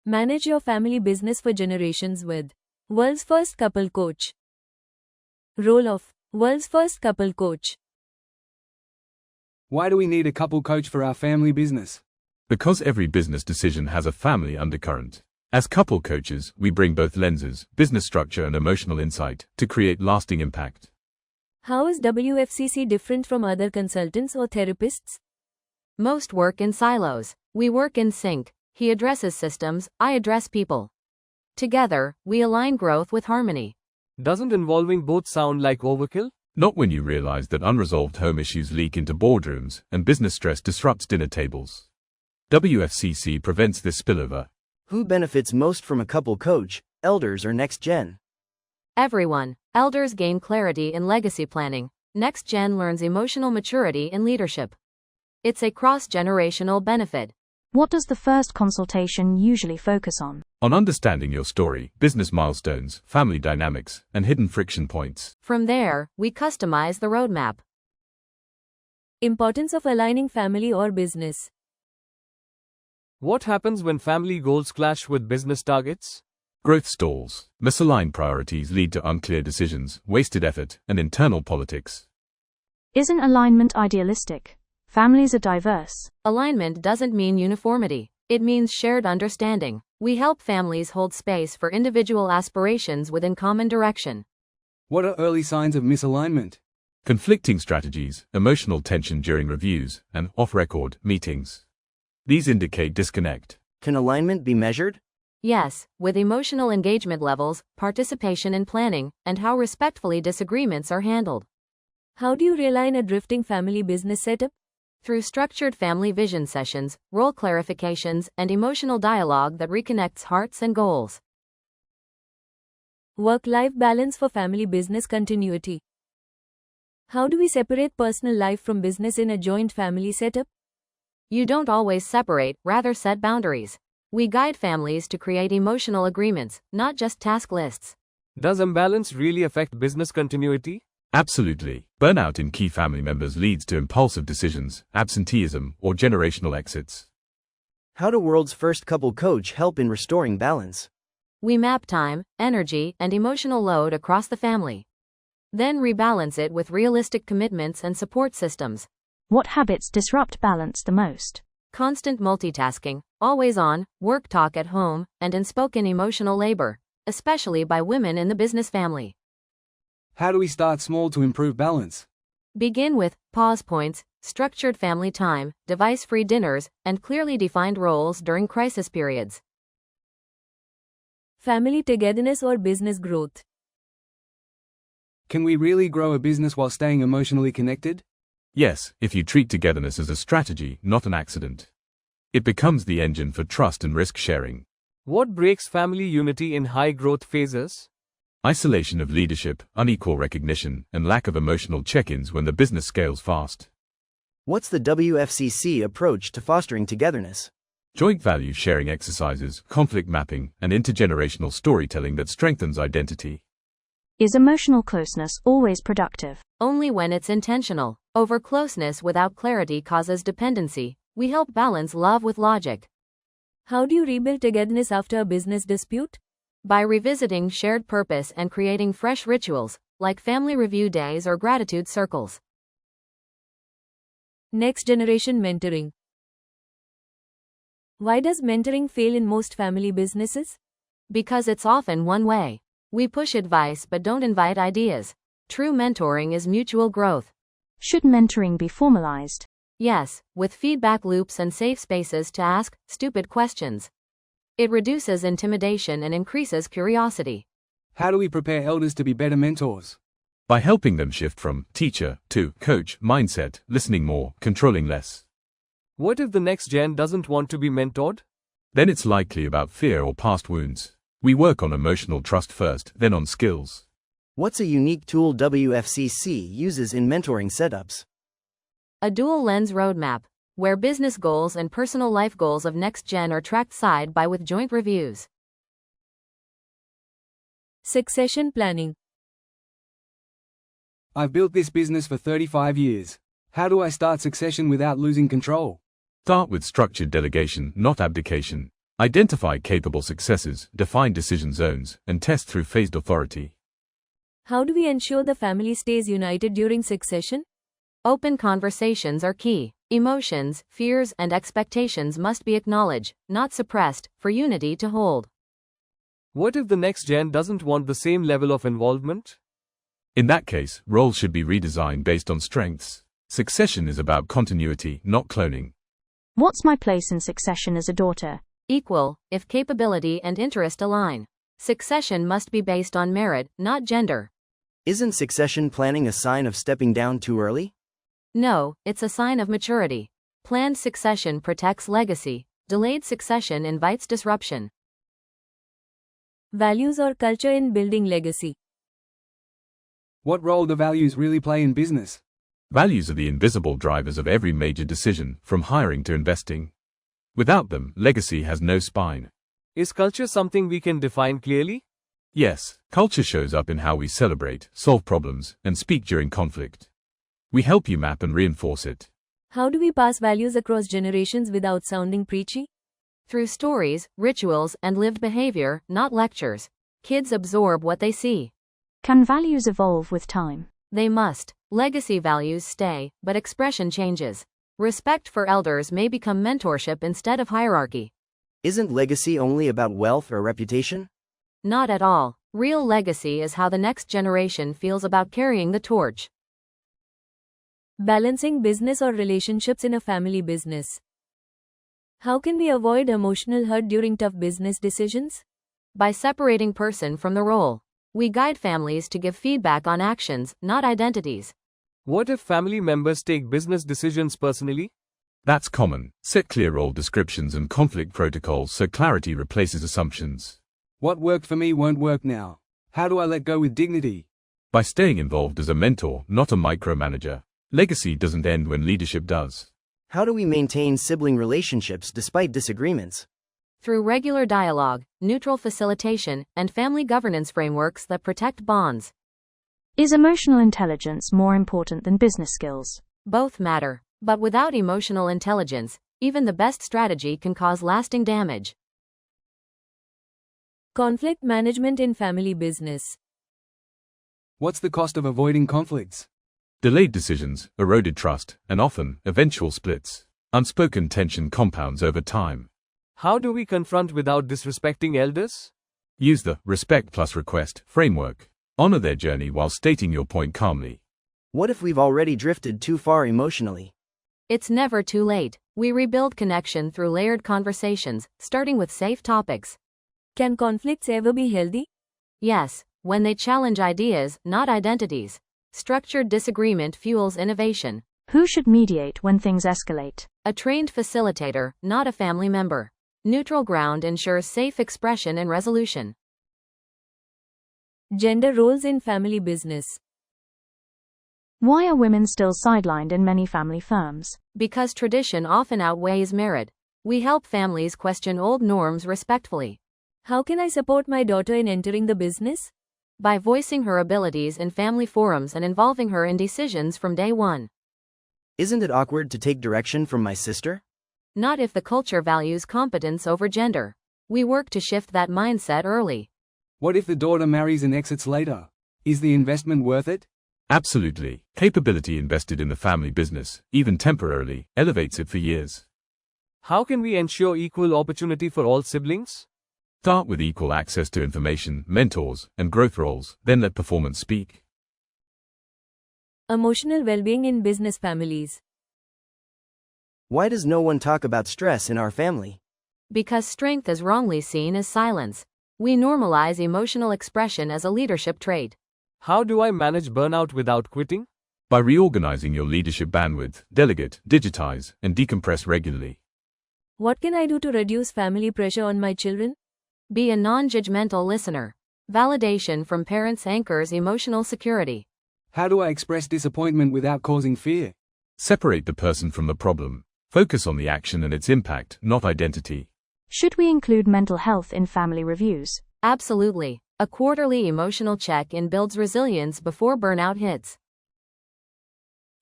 Manage your family business for generations with World's First Couple Coach. Role of World's First Couple Coach. Why do we need a couple coach for our family business? Because every business decision has a family undercurrent. As couple coaches, we bring both lenses, business structure and emotional insight, to create lasting impact. How is WFCC different from other consultants or therapists? Most work in silos. We work in sync. He addresses systems, I address people. Together, we align growth with harmony. Doesn't involving both sound like overkill? Not when you realize that unresolved home issues leak into boardrooms and business stress disrupts dinner tables. WFCC prevents this spillover. Who benefits most from a couple coach, elders or next gen? Everyone. Elders gain clarity in legacy planning. Next gen learns emotional maturity in leadership. It's a cross-generational benefit. What does the first consultation usually focus on? On understanding your story, business milestones, family dynamics, and hidden friction points. From there, we customize the roadmap. Importance of aligning family or business. What happens when family goals clash with business targets? Growth stalls. Misaligned priorities lead to unclear decisions, wasted effort, and internal politics. Isn't alignment idealistic? Families are diverse. Alignment doesn't mean uniformity. It means shared understanding. We help families hold space for individual aspirations within common direction. What are early signs of misalignment? Conflicting strategies, emotional tension during reviews, and off-record meetings. These indicate disconnect. Can alignment be measured? Yes, with emotional engagement levels, participation in planning, and how respectfully disagreements are handled. How do you realign a drifting family business setup? Through structured family vision sessions, role clarifications, and emotional dialogue that reconnects hearts and goals. Work-life balance for family business continuity. How do we separate personal life from business in a joint family setup? You don't always separate, rather set boundaries. We guide families to create emotional agreements, not just task lists. Does imbalance really affect business continuity? Absolutely. Burnout in key family members leads to impulsive decisions, absenteeism, or generational exits. How do World's First Couple Coach help in restoring balance? We map time, energy, and emotional load across the family. Then rebalance it with realistic commitments and support systems. What habits disrupt balance the most? Constant multitasking, always on, work talk at home, and unspoken emotional labor, especially by women in the business family. How do we start small to improve balance? Begin with pause points, structured family time, device-free dinners, and clearly defined roles during crisis periods. Family togetherness or business growth. Can we really grow a business while staying emotionally connected? Yes, if you treat togetherness as a strategy, not an accident. It becomes the engine for trust and risk sharing. What breaks family unity in high growth phases? Isolation of leadership, unequal recognition, and lack of emotional check-ins when the business scales fast. What's the WFCC approach to fostering togetherness? Joint value sharing exercises, conflict mapping, and intergenerational storytelling that strengthens identity. Is emotional closeness always productive? Only when it's intentional. Over closeness without clarity causes dependency. We help balance love with logic. How do you rebuild togetherness after a business dispute? By revisiting shared purpose and creating fresh rituals, like family review days or gratitude circles. Next generation mentoring. Why does mentoring fail in most family businesses? Because it's often one way. We push advice but don't invite ideas. True mentoring is mutual growth. Should mentoring be formalized? Yes, with feedback loops and safe spaces to ask stupid questions. It reduces intimidation and increases curiosity. How do we prepare elders to be better mentors? By helping them shift from teacher to coach mindset, listening more, controlling less. What if the next gen doesn't want to be mentored? Then it's likely about fear or past wounds. We work on emotional trust first, then on skills. What's a unique tool WFCC uses in mentoring setups? A dual lens roadmap, where business goals and personal life goals of next gen are tracked side by with joint reviews. Succession planning. I've built this business for 35 years. How do I start succession without losing control? Start with structured delegation, not abdication. Identify capable successors, define decision zones, and test through phased authority. How do we ensure the family stays united during succession? Open conversations are key. Emotions, fears, and expectations must be acknowledged, not suppressed, for unity to hold. What if the next gen doesn't want the same level of involvement? In that case, roles should be redesigned based on strengths. Succession is about continuity, not cloning. What's my place in succession as a daughter? Equal, if capability and interest align. Succession must be based on merit, not gender. Isn't succession planning a sign of stepping down too early? No, it's a sign of maturity. Planned succession protects legacy. Delayed succession invites disruption. Values or culture in building legacy? What role do values really play in business? Values are the invisible drivers of every major decision, from hiring to investing. Without them, legacy has no spine. Is culture something we can define clearly? Yes, culture shows up in how we celebrate, solve problems, and speak during conflict. We help you map and reinforce it. How do we pass values across generations without sounding preachy? Through stories, rituals, and lived behavior, not lectures. Kids absorb what they see. Can values evolve with time? They must. Legacy values stay, but expression changes. Respect for elders may become mentorship instead of hierarchy. Isn't legacy only about wealth or reputation? Not at all. Real legacy is how the next generation feels about carrying the torch. Balancing business or relationships in a family business. How can we avoid emotional hurt during tough business decisions? By separating person from the role. We guide families to give feedback on actions, not identities. What if family members take business decisions personally? That's common. Set clear role descriptions and conflict protocols so clarity replaces assumptions. What worked for me won't work now. How do I let go with dignity? By staying involved as a mentor, not a micromanager. Legacy doesn't end when leadership does. How do we maintain sibling relationships despite disagreements? Through regular dialogue, neutral facilitation, and family governance frameworks that protect bonds. Is emotional intelligence more important than business skills? Both matter, but without emotional intelligence, even the best strategy can cause lasting damage. Conflict management in family business. What's the cost of avoiding conflicts? Delayed decisions, eroded trust, and often, eventual splits. Unspoken tension compounds over time. How do we confront without disrespecting elders? Use the respect plus request framework. Honor their journey while stating your point calmly. What if we've already drifted too far emotionally? It's never too late. We rebuild connection through layered conversations, starting with safe topics. Can conflicts ever be healthy? Yes, when they challenge ideas, not identities. Structured disagreement fuels innovation. Who should mediate when things escalate? A trained facilitator, not a family member. Neutral ground ensures safe expression and resolution. Gender roles in family business. Why are women still sidelined in many family firms? Because tradition often outweighs merit. We help families question old norms respectfully. How can I support my daughter in entering the business? By voicing her abilities in family forums and involving her in decisions from day one. Isn't it awkward to take direction from my sister? Not if the culture values competence over gender. We work to shift that mindset early. What if the daughter marries and exits later? Is the investment worth it? Absolutely. Capability invested in the family business, even temporarily, elevates it for years. How can we ensure equal opportunity for all siblings? Start with equal access to information, mentors, and growth roles, then let performance speak. Emotional well-being in business families. Why does no one talk about stress in our family? Because strength is wrongly seen as silence. We normalize emotional expression as a leadership trait. How do I manage burnout without quitting? By reorganizing your leadership bandwidth, delegate, digitize, and decompress regularly. What can I do to reduce family pressure on my children? Be a non-judgmental listener. Validation from parents anchors emotional security. How do I express disappointment without causing fear? Separate the person from the problem. Focus on the action and its impact, not identity. Should we include mental health in family reviews? Absolutely. A quarterly emotional check-in builds resilience before burnout hits.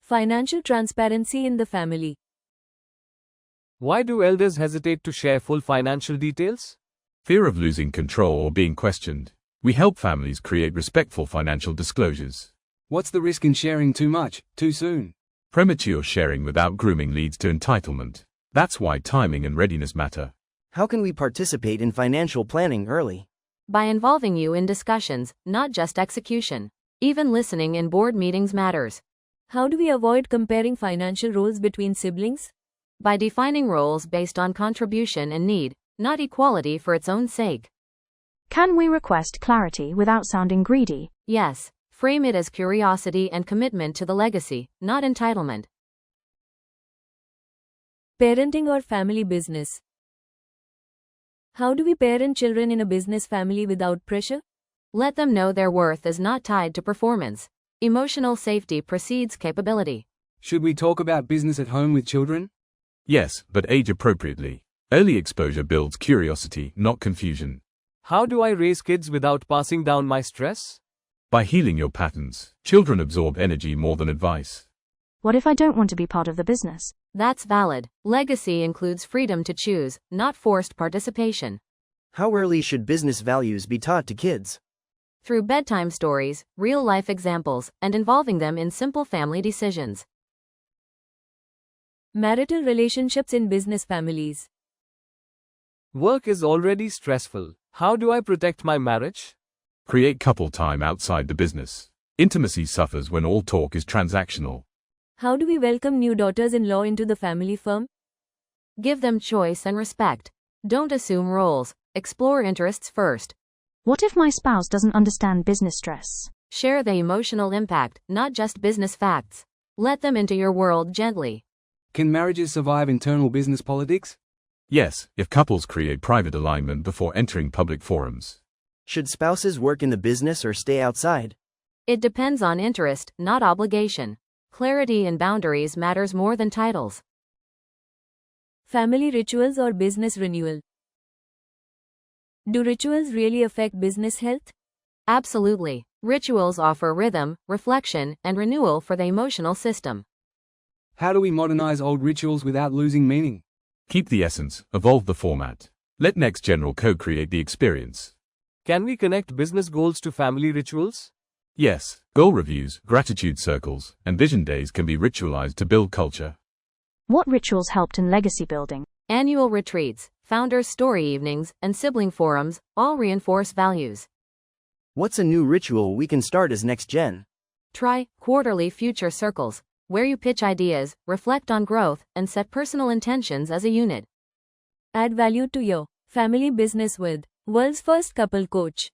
Financial transparency in the family. Why do elders hesitate to share full financial details? Fear of losing control or being questioned. We help families create respectful financial disclosures. What's the risk in sharing too much, too soon? Premature sharing without grooming leads to entitlement. That's why timing and readiness matter. How can we participate in financial planning early? By involving you in discussions, not just execution. Even listening in board meetings matters. How do we avoid comparing financial roles between siblings? By defining roles based on contribution and need, not equality for its own sake. Can we request clarity without sounding greedy? Yes, frame it as curiosity and commitment to the legacy, not entitlement. Parenting or family business? How do we parent children in a business family without pressure? Let them know their worth is not tied to performance. Emotional safety precedes capability. Should we talk about business at home with children? Yes, but age appropriately. Early exposure builds curiosity, not confusion. How do I raise kids without passing down my stress? By healing your patterns, children absorb energy more than advice. What if I don't want to be part of the business? That's valid. Legacy includes freedom to choose, not forced participation. How early should business values be taught to kids? Through bedtime stories, real-life examples, and involving them in simple family decisions. Marital relationships in business families. Work is already stressful. How do I protect my marriage? Create couple time outside the business. Intimacy suffers when all talk is transactional. How do we welcome new daughters-in-law into the family firm? Give them choice and respect. Don't assume roles. Explore interests first. What if my spouse doesn't understand business stress? Share the emotional impact, not just business facts. Let them into your world gently. Can marriages survive internal business politics? Yes, if couples create private alignment before entering public forums. Should spouses work in the business or stay outside? It depends on interest, not obligation. Clarity and boundaries matters more than titles. Family rituals or business renewal? Do rituals really affect business health? Absolutely. Rituals offer rhythm, reflection, and renewal for the emotional system. How do we modernize old rituals without losing meaning? Keep the essence, evolve the format. Let Next General co-create the experience. Can we connect business goals to family rituals? Yes, goal reviews, gratitude circles, and vision days can be ritualized to build culture. What rituals helped in legacy building? Annual retreats, founders' story evenings, and sibling forums all reinforce values. What's a new ritual we can start as Next Gen? Try quarterly future circles, where you pitch ideas, reflect on growth, and set personal intentions as a unit. Add value to your family business with World's First Couple Coach.